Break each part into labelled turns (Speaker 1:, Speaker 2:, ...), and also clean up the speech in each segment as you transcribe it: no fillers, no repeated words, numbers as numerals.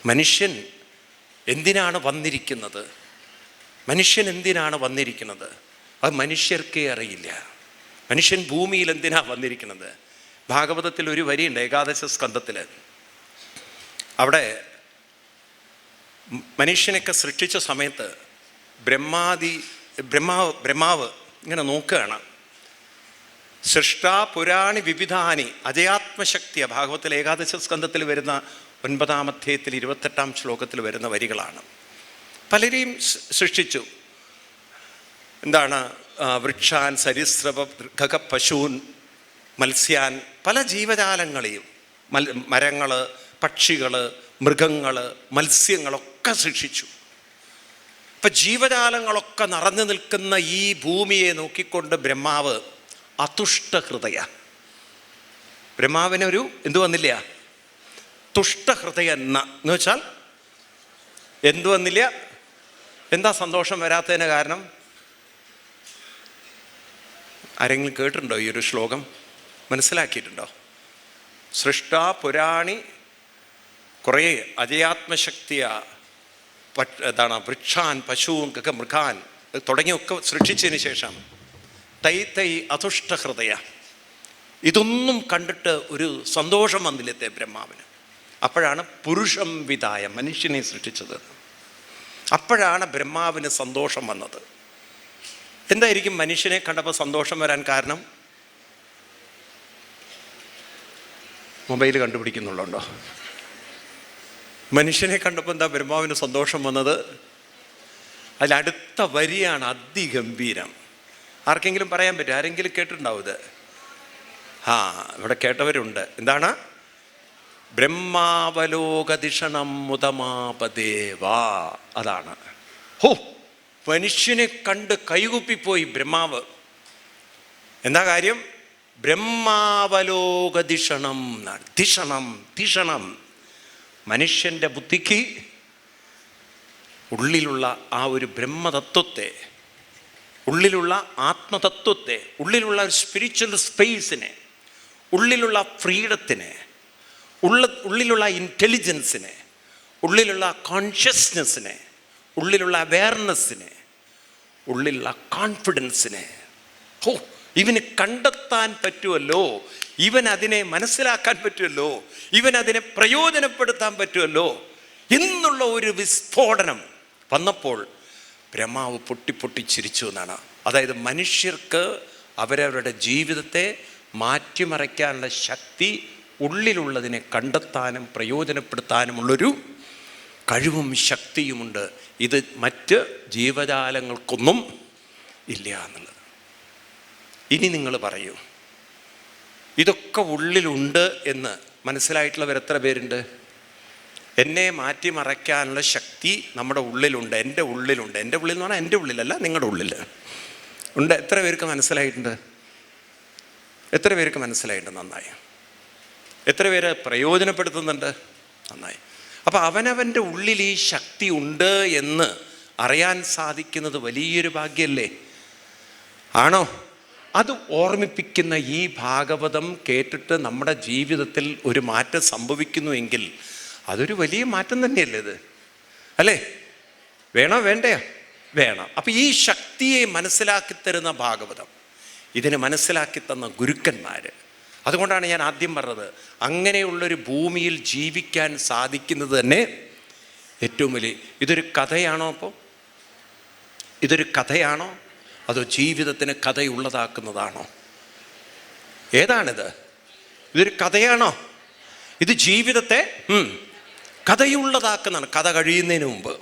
Speaker 1: മനുഷ്യൻ എന്തിനാണ് വന്നിരിക്കുന്നത്? മനുഷ്യൻ എന്തിനാണ് വന്നിരിക്കുന്നത്? അത് മനുഷ്യർക്കേ അറിയില്ല. മനുഷ്യൻ ഭൂമിയിൽ എന്തിനാണ് വന്നിരിക്കുന്നത്? ഭാഗവതത്തിൽ ഒരു വരിയുണ്ട്, ഏകാദശ സ്കന്ധത്തിൽ. അവിടെ മനുഷ്യനൊക്കെ സൃഷ്ടിച്ച സമയത്ത് ബ്രഹ്മാവ് ഇങ്ങനെ നോക്കുകയാണ്. സൃഷ്ടാ പുരാണി വിവിധാനി അജയാത്മശക്തിയ, ഭാഗവത്തിൽ ഏകാദശ സ്കന്ധത്തിൽ വരുന്ന 9-ാം അധ്യായത്തിൽ 28-ാം ശ്ലോകത്തിൽ വരുന്ന വരികളാണ്. പലരെയും സൃഷ്ടിച്ചു. എന്താണ്? വൃക്ഷാൻ, സരിസ്രവ, ഗഗ, പശൂൻ, മത്സ്യാൻ, പല ജീവജാലങ്ങളെയും, മരങ്ങൾ, പക്ഷികൾ, മൃഗങ്ങൾ, മത്സ്യങ്ങളൊക്കെ സൃഷ്ടിച്ചു. ഇപ്പം ജീവജാലങ്ങളൊക്കെ നിറഞ്ഞു നിൽക്കുന്ന ഈ ഭൂമിയെ നോക്കിക്കൊണ്ട് ബ്രഹ്മാവ് അതുഷ്ടഹൃദയ, ബ്രഹ്മാവിനൊരു എന്തു വന്നില്ല? തുഷ്ടഹൃദയ എന്ന് വെച്ചാൽ എന്തു വന്നില്ല? എന്താ സന്തോഷം വരാത്തതിന് കാരണം? ആരെങ്കിലും കേട്ടിട്ടുണ്ടോ ഈ ഒരു ശ്ലോകം? മനസ്സിലാക്കിയിട്ടുണ്ടോ? സൃഷ്ടാ പുരാണി, കുറേ അജയാത്മശക്തിയ, എന്താണ്, വൃക്ഷാൻ, പശുവും, മൃഗാൻ തുടങ്ങിയൊക്കെ സൃഷ്ടിച്ചതിന് ശേഷം തൈ അതുഷ്ടഹൃദയ, ഇതൊന്നും കണ്ടിട്ട് ഒരു സന്തോഷം വന്നില്ലത്തെ ബ്രഹ്മാവിന്. അപ്പോഴാണ് പുരുഷം വിധായ, മനുഷ്യനെ സൃഷ്ടിച്ചത്. അപ്പോഴാണ് ബ്രഹ്മാവിന് സന്തോഷം വന്നത്. എന്തായിരിക്കും മനുഷ്യനെ കണ്ടപ്പോൾ സന്തോഷം വരാൻ കാരണം? മൊബൈൽ കണ്ടുപിടിക്കുന്നുള്ളതുണ്ടോ? മനുഷ്യനെ കണ്ടപ്പോൾ എന്താ ബ്രഹ്മാവിന് സന്തോഷം വന്നത്? അതിലടുത്ത വരിയാണ് അതിഗംഭീരം. ആർക്കെങ്കിലും പറയാൻ പറ്റും? ആരെങ്കിലും കേട്ടിട്ടുണ്ടാവും ഇത്? ഇവിടെ കേട്ടവരുണ്ട്. എന്താണ്? ബ്രഹ്മാവലോകധിഷണം മുതമാപദേവാ. അതാണ്. മനുഷ്യനെ കണ്ട് കൈകുപ്പിപ്പോയി ബ്രഹ്മാവ്. എന്താ കാര്യം? ബ്രഹ്മാവലോകധിഷണം എന്നാണ്. ധിഷണം മനുഷ്യൻ്റെ ബുദ്ധിക്ക് ഉള്ളിലുള്ള ആ ഒരു ബ്രഹ്മതത്വത്തെ, ഉള്ളിലുള്ള ആത്മതത്വത്തെ, ഉള്ളിലുള്ള ഒരു സ്പിരിച്വൽ സ്പേസിനെ, ഉള്ളിലുള്ള ഫ്രീഡത്തിനെ, ഉള്ളിലുള്ള ഇൻ്റലിജൻസിനെ, ഉള്ളിലുള്ള കോൺഷ്യസ്നെസ്സിനെ, ഉള്ളിലുള്ള അവെയർനെസ്സിനെ, ഉള്ളിലുള്ള കോൺഫിഡൻസിനെ ഇവന് കണ്ടെത്താൻ പറ്റുമല്ലോ, ഇവൻ അതിനെ മനസ്സിലാക്കാൻ പറ്റുമല്ലോ, ഇവൻ അതിനെ പ്രയോജനപ്പെടുത്താൻ പറ്റുമല്ലോ എന്നുള്ള ഒരു വിസ്ഫോടനം വന്നപ്പോൾ ബ്രഹ്മാവ് പൊട്ടി ചിരിച്ചു എന്നാണ്. അതായത് മനുഷ്യർക്ക് അവരവരുടെ ജീവിതത്തെ മാറ്റിമറിക്കാനുള്ള ശക്തി, ഉള്ളിലുള്ളതിനെ കണ്ടെത്താനും പ്രയോജനപ്പെടുത്താനുമുള്ളൊരു കഴിവും ശക്തിയുമുണ്ട്. ഇത് മറ്റ് ജീവജാലങ്ങൾക്കൊന്നും ഇല്ല എന്നുള്ളത്. ഇനി നിങ്ങൾ പറയൂ, ഇതൊക്കെ ഉള്ളിലുണ്ട് എന്ന് മനസ്സിലായിട്ടുള്ളവർ എത്ര പേരുണ്ട്? എന്നെ മാറ്റിമറയ്ക്കാനുള്ള ശക്തി നമ്മുടെ ഉള്ളിലുണ്ട്, എൻ്റെ ഉള്ളിലുണ്ട്. എൻ്റെ ഉള്ളിൽ എന്ന് പറഞ്ഞാൽ എൻ്റെ ഉള്ളിലല്ല, നിങ്ങളുടെ ഉള്ളിൽ ഉണ്ട്. എത്ര പേർക്ക് മനസ്സിലായിട്ടുണ്ട്? എത്ര പേർക്ക് മനസ്സിലായിട്ടുണ്ട്? നന്നായി. എത്ര പേര് പ്രയോജനപ്പെടുത്തുന്നുണ്ട്? നന്നായി. അപ്പം അവനവൻ്റെ ഉള്ളിൽ ഈ ശക്തി ഉണ്ട് എന്ന് അറിയാൻ സാധിക്കുന്നത് വലിയൊരു ഭാഗ്യമല്ലേ? ആണോ? അത് ഓർമ്മിപ്പിക്കുന്ന ഈ ഭാഗവതം കേട്ടിട്ട് നമ്മുടെ ജീവിതത്തിൽ ഒരു മാറ്റം സംഭവിക്കുന്നുവെങ്കിൽ അതൊരു വലിയ മാറ്റം തന്നെയല്ലേ ഇത്? അല്ലേ? വേണോ വേണ്ടയോ? വേണം. അപ്പം ഈ ശക്തിയെ മനസ്സിലാക്കി തരുന്ന ഭാഗവതം, ഇതിനെ മനസ്സിലാക്കി തന്ന ഗുരുക്കന്മാർ. അതുകൊണ്ടാണ് ഞാൻ ആദ്യം പറഞ്ഞത്, അങ്ങനെയുള്ളൊരു ഭൂമിയിൽ ജീവിക്കാൻ സാധിക്കുന്നത് തന്നെ ഏറ്റവും വലിയ. ഇതൊരു കഥയാണോ? അപ്പോൾ ഇതൊരു കഥയാണോ അതോ ജീവിതത്തിന് കഥയുള്ളതാക്കുന്നതാണോ? ഏതാണിത്? ഇതൊരു കഥയാണോ? ഇത് ജീവിതത്തെ കഥയുള്ളതാക്കുന്നതാണ്, കഥ കഴിയുന്നതിന് മുമ്പ്.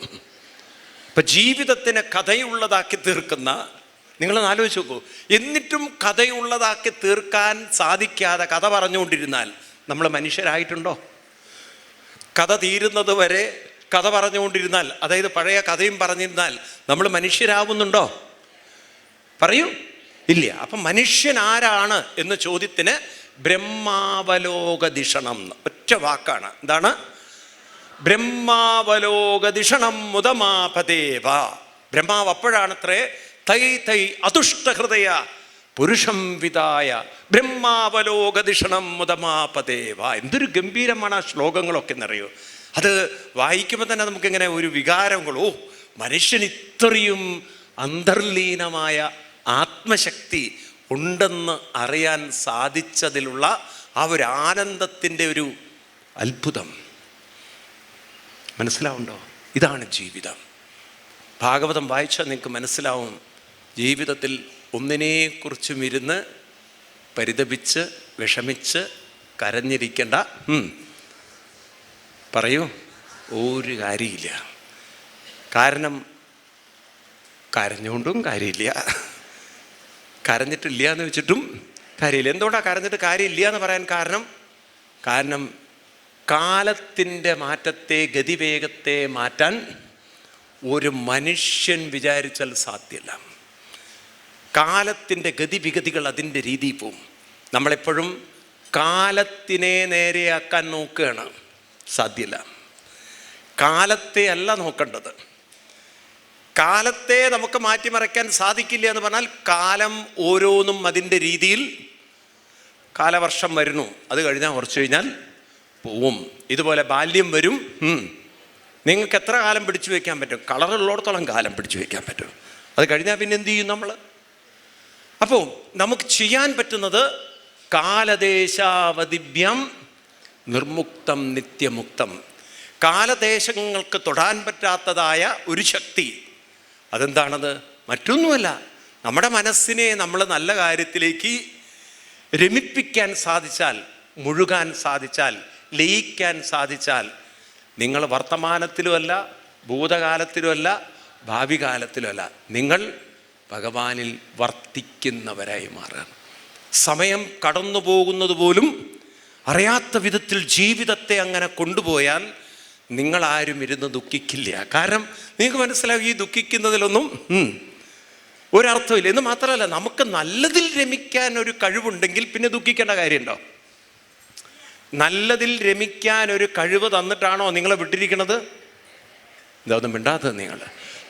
Speaker 1: ഇപ്പം ജീവിതത്തിന് കഥയുള്ളതാക്കി തീർക്കുന്ന, നിങ്ങളൊന്ന് ആലോചിച്ച് നോക്കൂ. എന്നിട്ടും കഥയുള്ളതാക്കി തീർക്കാൻ സാധിക്കാതെ കഥ പറഞ്ഞുകൊണ്ടിരുന്നാൽ നമ്മൾ മനുഷ്യരായിട്ടുണ്ടോ? കഥ തീരുന്നത് വരെ കഥ പറഞ്ഞുകൊണ്ടിരുന്നാൽ, അതായത് പഴയ കഥയും പറഞ്ഞിരുന്നാൽ നമ്മൾ മനുഷ്യരാവുന്നുണ്ടോ? പറയൂ, ഇല്ല. അപ്പം മനുഷ്യൻ ആരാണ് എന്ന ചോദ്യത്തിന് ബ്രഹ്മാവലോകധിഷണം ഒറ്റ വാക്കാണ്. എന്താണ്? ബ്രഹ്മാവലോകധിഷണം മുതമാപദേവ. ബ്രഹ്മാവ് അപ്പോഴാണത്രേ തൈ അതുഷ്ടഹൃദയ പുരുഷം വിതായ ബ്രഹ്മാവലോകധിഷണം മുതമാപദേവ. എന്തൊരു ഗംഭീരമാണ് ആ ശ്ലോകങ്ങളൊക്കെ എന്നറിയോ? അത് വായിക്കുമ്പോൾ തന്നെ നമുക്കിങ്ങനെ ഒരു വികാരങ്ങൾ, ഓ മനുഷ്യൻ ഇത്രയും അന്തർലീനമായ ആത്മശക്തി ഉണ്ടെന്ന് അറിയാൻ സാധിച്ചതിലുള്ള ആ ഒരു ആനന്ദത്തിൻ്റെ ഒരു അത്ഭുതം മനസ്സിലാവുണ്ടോ? ഇതാണ് ജീവിതം. ഭാഗവതം വായിച്ചാൽ നിങ്ങൾക്ക് മനസ്സിലാവും, ജീവിതത്തിൽ ഒന്നിനെക്കുറിച്ചും ഇരുന്ന് പരിതപിച്ച് വിഷമിച്ച് കരഞ്ഞിരിക്കേണ്ട പറയൂ ഒരു കാര്യമില്ല. കാരണം കരഞ്ഞുകൊണ്ടും കാര്യമില്ല, കരഞ്ഞിട്ടില്ല എന്ന് വെച്ചിട്ടും കാര്യമില്ല. എന്തുകൊണ്ടാണ് കരഞ്ഞിട്ട് കാര്യമില്ല എന്ന് പറയാൻ കാരണം കാലത്തിൻ്റെ മാറ്റത്തെ, ഗതിവേഗത്തെ മാറ്റാൻ ഒരു മനുഷ്യൻ വിചാരിച്ചാൽ സാധ്യമല്ല. കാലത്തിൻ്റെ ഗതിവിഗതികൾ അതിൻ്റെ രീതിയിൽ പോവും. നമ്മളെപ്പോഴും കാലത്തിനെ നേരെയാക്കാൻ നോക്കുകയാണ്, സാധ്യമല്ല. കാലത്തെ അല്ല നോക്കേണ്ടത്. കാലത്തെ നമുക്ക് മാറ്റിമറിക്കാൻ സാധിക്കില്ല എന്ന് പറഞ്ഞാൽ കാലം ഓരോന്നും അതിൻ്റെ രീതിയിൽ, കാലവർഷം വരുന്നു, അത് കഴിഞ്ഞാൽ കുറച്ച് കഴിഞ്ഞാൽ പോവും. ഇതുപോലെ ബാല്യം വരും. നിങ്ങൾക്ക് എത്ര കാലം പിടിച്ചു വയ്ക്കാൻ പറ്റും? കളറുള്ളിടത്തോളം കാലം പിടിച്ചു വയ്ക്കാൻ പറ്റും. അത് കഴിഞ്ഞാൽ പിന്നെ എന്ത് ചെയ്യും നമ്മൾ? അപ്പോൾ നമുക്ക് ചെയ്യാൻ പറ്റുന്നത് കാലദേശാവതിഭ്യം നിർമുക്തം നിത്യമുക്തം. കാലദേശങ്ങൾക്ക് തൊടാൻ പറ്റാത്തതായ ഒരു ശക്തി, അതെന്താണത്? മറ്റൊന്നുമല്ല, നമ്മുടെ മനസ്സിനെ നമ്മൾ നല്ല കാര്യത്തിലേക്ക് രമിപ്പിക്കാൻ സാധിച്ചാൽ, മുഴുകാൻ സാധിച്ചാൽ, ലയിക്കാൻ സാധിച്ചാൽ, നിങ്ങൾ വർത്തമാനത്തിലുമല്ല, ഭൂതകാലത്തിലുമല്ല, ഭാവി കാലത്തിലുമല്ല, നിങ്ങൾ ഭഗവാനിൽ വർത്തിക്കുന്നവരായി മാറുകയാണ്. സമയം കടന്നു പോകുന്നത് പോലും അറിയാത്ത വിധത്തിൽ ജീവിതത്തെ അങ്ങനെ കൊണ്ടുപോയാൽ നിങ്ങളാരും ഇരുന്ന് ദുഃഖിക്കില്ല. കാരണം നിങ്ങൾക്ക് മനസ്സിലാവും, ഈ ദുഃഖിക്കുന്നതിലൊന്നും ഒരർത്ഥമില്ല. എന്ന് മാത്രമല്ല, നമുക്ക് നല്ലതിൽ രമിക്കാൻ ഒരു കഴിവുണ്ടെങ്കിൽ പിന്നെ ദുഃഖിക്കേണ്ട കാര്യമുണ്ടോ? നല്ലതിൽ രമിക്കാൻ ഒരു കഴിവ് തന്നിട്ടാണോ നിങ്ങളെ വിട്ടിരിക്കുന്നത്? ഇതൊന്നും മിണ്ടാത്തത്. നിങ്ങൾ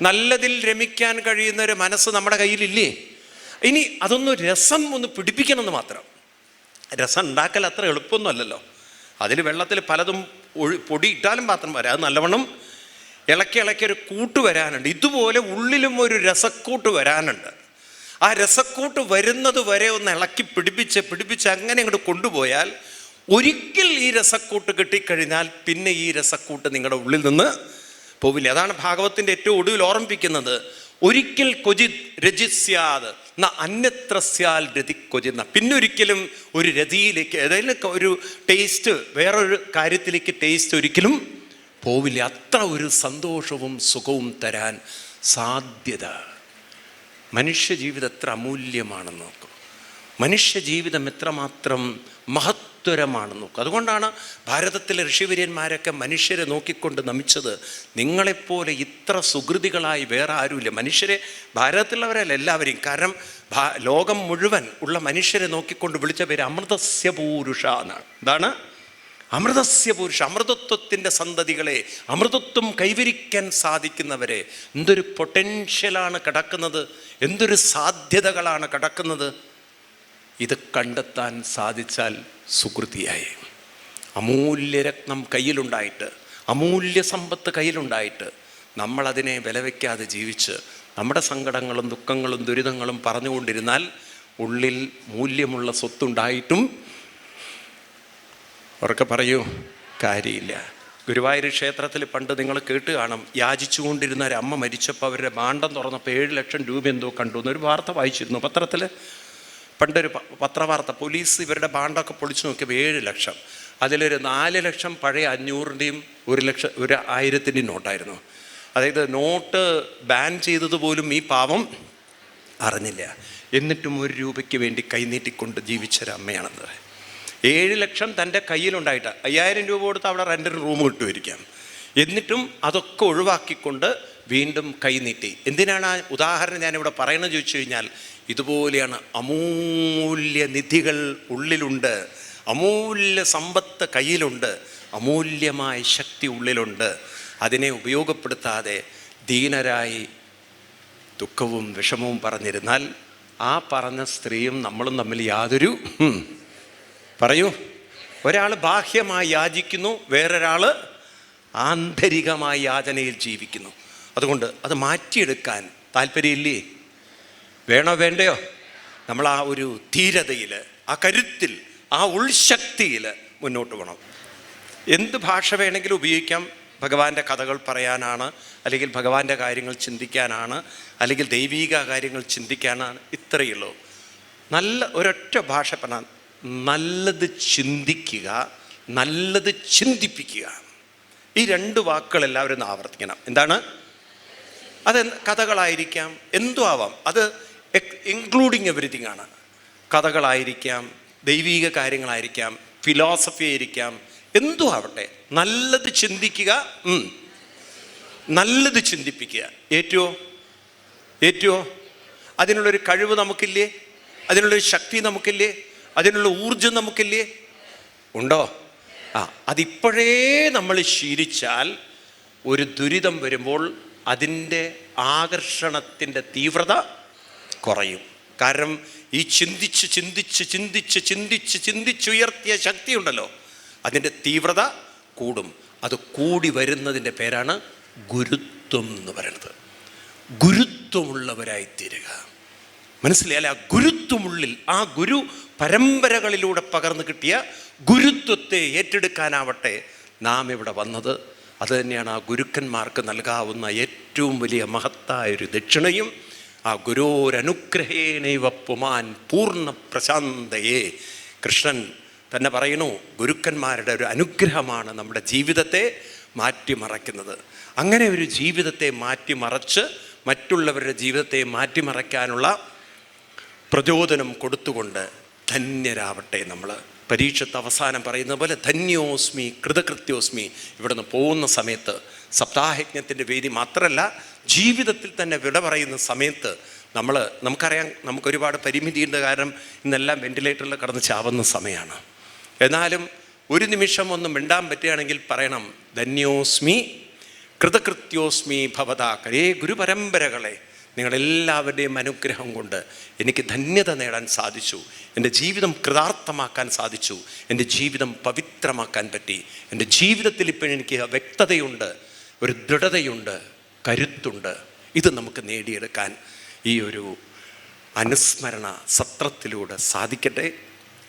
Speaker 1: നല്ലതിൽ രമിക്കാൻ കഴിയുന്ന ഒരു മനസ്സ് നമ്മുടെ കയ്യിലില്ലേ? ഇനി അതൊന്ന് രസം ഒന്ന് പിടിപ്പിക്കണമെന്ന് മാത്രം. രസം ഉണ്ടാക്കൽ അത്ര എളുപ്പമൊന്നുമല്ലല്ലോ. അതിൽ വെള്ളത്തിൽ പലതും പൊടി ഇട്ടാലും മാത്രം വരാം. അത് നല്ലവണ്ണം ഇളക്കി ഒരു കൂട്ട് വരാനുണ്ട്. ഇതുപോലെ ഉള്ളിലും ഒരു രസക്കൂട്ട് വരാനുണ്ട്. ആ രസക്കൂട്ട് വരുന്നത് വരെ ഒന്ന് ഇളക്കി പിടിപ്പിച്ച് അങ്ങനെ അങ്ങോട്ട് കൊണ്ടുപോയാൽ, ഒരിക്കൽ ഈ രസക്കൂട്ട് കിട്ടിക്കഴിഞ്ഞാൽ പിന്നെ ഈ രസക്കൂട്ട് നിങ്ങളുടെ ഉള്ളിൽ നിന്ന് പോവില്ല. അതാണ് ഭാഗവത്തിൻ്റെ ഏറ്റവും ഒടുവിൽ ഓർമ്മിപ്പിക്കുന്നത്. ഒരിക്കൽ ക്വചിത് രജിസ്യാത് ന അന്യത്രസ്യാൽ രതി ക്വചിത്. പിന്നൊരിക്കലും ഒരു രതിയിലേക്ക്, അതായത് ഒരു ടേസ്റ്റ്, വേറൊരു കാര്യത്തിലേക്ക് ടേസ്റ്റ് ഒരിക്കലും പോവില്ല. അത്ര ഒരു സന്തോഷവും സുഖവും തരാൻ സാധ്യത. മനുഷ്യജീവിതം എത്ര അമൂല്യമാണെന്ന് നോക്കും. മനുഷ്യജീവിതം എത്രമാത്രം മഹത്വരമാണെന്ന് നോക്കും. അതുകൊണ്ടാണ് ഭാരതത്തിലെ ഋഷിവര്യന്മാരൊക്കെ മനുഷ്യരെ നോക്കിക്കൊണ്ട് നമിച്ചത്. നിങ്ങളെപ്പോലെ ഇത്ര സുഹൃതികളായി വേറെ ആരുമില്ല. മനുഷ്യരെ, ഭാരതത്തിലുള്ളവരല്ല, എല്ലാവരെയും. കാരണം ലോകം മുഴുവൻ ഉള്ള മനുഷ്യരെ നോക്കിക്കൊണ്ട് വിളിച്ച പേര് അമൃതസ്യ പൂരുഷ എന്നാണ്. എന്താണ് അമൃതസ്യ പുരുഷ? അമൃതത്വത്തിൻ്റെ സന്തതികളെ, അമൃതത്വം കൈവരിക്കാൻ സാധിക്കുന്നവരെ. എന്തൊരു പൊട്ടൻഷ്യലാണ് കിടക്കുന്നത്, എന്തൊരു സാധ്യതകളാണ് കിടക്കുന്നത്. ഇത് കണ്ടെത്താൻ സാധിച്ചാൽ സുകൃതിയായി. അമൂല്യരത്നം കയ്യിലുണ്ടായിട്ട്, അമൂല്യ സമ്പത്ത് കയ്യിലുണ്ടായിട്ട് നമ്മളതിനെ വിലവയ്ക്കാതെ ജീവിച്ച് നമ്മുടെ സങ്കടങ്ങളും ദുഃഖങ്ങളും ദുരിതങ്ങളും പറഞ്ഞുകൊണ്ടിരുന്നാൽ ഉള്ളിൽ മൂല്യമുള്ള സ്വത്തുണ്ടായിട്ടും അവർക്ക് പറയൂ കാര്യമില്ല. ഗുരുവായൂർ ക്ഷേത്രത്തിൽ പണ്ട് നിങ്ങൾ കേട്ട് കാണും, യാചിച്ചു കൊണ്ടിരുന്ന ഒരു അമ്മ മരിച്ചപ്പോൾ അവരുടെ ഭാണ്ഡം തുറന്നപ്പോൾ 7 ലക്ഷം രൂപ എന്തോ കണ്ടു എന്നൊരു വാർത്ത വായിച്ചിരുന്നു പത്രത്തിൽ. പണ്ടൊരു പത്രവാർത്ത, പോലീസ് ഇവരുടെ ഭാണ്ഡമൊക്കെ പൊളിച്ചു നോക്കിയപ്പോൾ 7 ലക്ഷം. അതിലൊരു 4 ലക്ഷം പഴയ 500-ൻ്റെയും 1,1000-ൻ്റെയും നോട്ടായിരുന്നു. അതായത് നോട്ട് ബാൻ ചെയ്തതുപോലും ഈ പാവം അറിഞ്ഞില്ല. എന്നിട്ടും 1 രൂപയ്ക്ക് വേണ്ടി കൈനീട്ടിക്കൊണ്ട് ജീവിച്ചൊരമ്മയാണെന്ന്. 7 ലക്ഷം തൻ്റെ കയ്യിലുണ്ടായിട്ട് 5000 രൂപ കൊടുത്ത് അവിടെ റെൻ്റിന് റൂം കിട്ടുമായിരിക്കാം. എന്നിട്ടും അതൊക്കെ ഒഴിവാക്കിക്കൊണ്ട് വീണ്ടും കൈനീട്ടി. എന്തിനാണ് ആ ഉദാഹരണം ഞാനിവിടെ പറയണമെന്ന് ചോദിച്ചു കഴിഞ്ഞാൽ, ഇതുപോലെയാണ് അമൂല്യ നിധികൾ ഉള്ളിലുണ്ട്, അമൂല്യ സമ്പത്ത് കയ്യിലുണ്ട്, അമൂല്യമായ ശക്തി ഉള്ളിലുണ്ട്. അതിനെ ഉപയോഗപ്പെടുത്താതെ ദീനരായി ദുഃഖവും വിഷമവും പറഞ്ഞിരുന്നാൽ ആ പറഞ്ഞ സ്ത്രീയും നമ്മളും തമ്മിൽ യാതൊരു പറയൂ, ഒരാൾ ബാഹ്യമായി യാചിക്കുന്നു, വേറൊരാൾ ആന്തരികമായ യാതനയിൽ ജീവിക്കുന്നു. അതുകൊണ്ട് അത് മാറ്റിയെടുക്കാൻ താല്പര്യമില്ലേ? വേണോ വേണ്ടയോ? നമ്മൾ ആ ഒരു ധീരതയിൽ, ആ കരുത്തിൽ, ആ ഉൾശക്തിയിൽ മുന്നോട്ട് പോകണം. എന്ത് ഭാഷ വേണമെങ്കിലും ഉപയോഗിക്കാം. ഭഗവാന്റെ കഥകൾ പറയാനാണ്, അല്ലെങ്കിൽ ഭഗവാന്റെ കാര്യങ്ങൾ ചിന്തിക്കാനാണ്, അല്ലെങ്കിൽ ദൈവീക കാര്യങ്ങൾ ചിന്തിക്കാനാണ്. ഇത്രയേ ഉള്ളൂ. നല്ല ഒരൊറ്റ ഭാഷ പറഞ്ഞാൽ നല്ലത് ചിന്തിക്കുക, നല്ലത് ചിന്തിപ്പിക്കുക. ഈ രണ്ട് വാക്കുകൾ എല്ലാവരും ആവർത്തിക്കണം. എന്താണ്? അത് കഥകളായിരിക്കാം, എന്തും ആവാം. അത് ഇൻക്ലൂഡിങ് എവരിതിങ് ആണ്. കഥകളായിരിക്കാം, ദൈവീക കാര്യങ്ങളായിരിക്കാം, ഫിലോസഫി ആയിരിക്കാം, എന്തും ആവട്ടെ. നല്ലത് ചിന്തിക്കുക, നല്ലത് ചിന്തിപ്പിക്കുക. ഏറ്റുവോ? അതിനുള്ളൊരു കഴിവ് നമുക്കില്ലേ? അതിനുള്ളൊരു ശക്തി നമുക്കില്ലേ? അതിനുള്ള ഊർജം നമുക്കില്ലേ? ഉണ്ടോ? അതിപ്പോഴേ നമ്മൾ ശീലിച്ചാൽ ഒരു ദുരിതം വരുമ്പോൾ അതിൻ്റെ ആകർഷണത്തിൻ്റെ തീവ്രത കുറയും. കാരണം ഈ ചിന്തിച്ചുയർത്തിയ ശക്തി ഉണ്ടല്ലോ, അതിൻ്റെ തീവ്രത കൂടും. അത് കൂടി വരുന്നതിൻ്റെ പേരാണ് ഗുരുത്വം എന്ന് പറയുന്നത്. ഗുരുത്വമുള്ളവരായിത്തീരുക. മനസ്സിലായാലേ? ആ ഗുരുത്വമുള്ളിൽ, ആ ഗുരു പരമ്പരകളിലൂടെ പകർന്നു കിട്ടിയ ഗുരുത്വത്തെ ഏറ്റെടുക്കാനാവട്ടെ നാം ഇവിടെ വന്നത്. അത് തന്നെയാണ് ആ ഗുരുക്കന്മാർക്ക് നൽകാവുന്ന ഏറ്റവും വലിയ മഹത്തായൊരു ദക്ഷിണയും. ആ ഗുരോരനുഗ്രഹേനൈവ പുമാൻ പൂർണ്ണ പ്രശാന്തയെ. കൃഷ്ണൻ തന്നെ പറയുന്നു, ഗുരുക്കന്മാരുടെ ഒരു അനുഗ്രഹമാണ് നമ്മുടെ ജീവിതത്തെ മാറ്റിമറയ്ക്കുന്നത്. അങ്ങനെ ഒരു ജീവിതത്തെ മാറ്റിമറച്ച് മറ്റുള്ളവരുടെ ജീവിതത്തെ മാറ്റിമറയ്ക്കാനുള്ള പ്രചോദനം കൊടുത്തുകൊണ്ട് ധന്യരാവട്ടെ നമ്മൾ. പരീക്ഷത്ത് അവസാനം പറയുന്ന പോലെ ധന്യോസ്മി കൃതകൃത്യോസ്മി. ഇവിടുന്ന് പോകുന്ന സമയത്ത് സപ്താഹയജ്ഞത്തിൻ്റെ വേദി മാത്രമല്ല, ജീവിതത്തിൽ തന്നെ വിട പറയുന്ന സമയത്ത് നമുക്കറിയാം, നമുക്കൊരുപാട് പരിമിതിയുണ്ട്. കാരണം ഇന്നെല്ലാം വെന്റിലേറ്ററിൽ കിടന്ന് ചാവുന്ന സമയമാണ്. എന്നാലും ഒരു നിമിഷം ഒന്ന് മിണ്ടാൻ പറ്റുകയാണെങ്കിൽ പറയണം, ധന്യോസ്മി കൃതകൃത്യോസ്മി ഭവതാകരേ. ഗുരുപരമ്പരകളെ, നിങ്ങളെല്ലാവരുടെയും അനുഗ്രഹം കൊണ്ട് എനിക്ക് ധന്യത നേടാൻ സാധിച്ചു. എൻ്റെ ജീവിതം കൃതാർത്ഥമാക്കാൻ സാധിച്ചു. എൻ്റെ ജീവിതം പവിത്രമാക്കാൻ പറ്റി. എൻ്റെ ജീവിതത്തിൽ ഇപ്പോഴെനിക്ക് വ്യക്തതയുണ്ട്, ഒരു ദൃഢതയുണ്ട്, കരുത്തുണ്ട്. ഇത് നമുക്ക് നേടിയെടുക്കാൻ ഈ ഒരു അനുസ്മരണ സത്രത്തിലൂടെ സാധിക്കട്ടെ.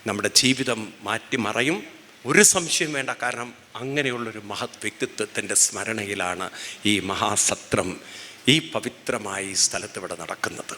Speaker 1: നമ്മുടെ ജീവിതം മാറ്റിമറയും, ഒരു സംശയം വേണ്ട. കാരണം അങ്ങനെയുള്ളൊരു മഹത് വ്യക്തിത്വത്തിൻ്റെ സ്മരണയിലാണ് ഈ മഹാസത്രം, ഈ പവിത്രമായ ഈ സ്ഥലത്ത് ഇവിടെ നടക്കുന്നത്.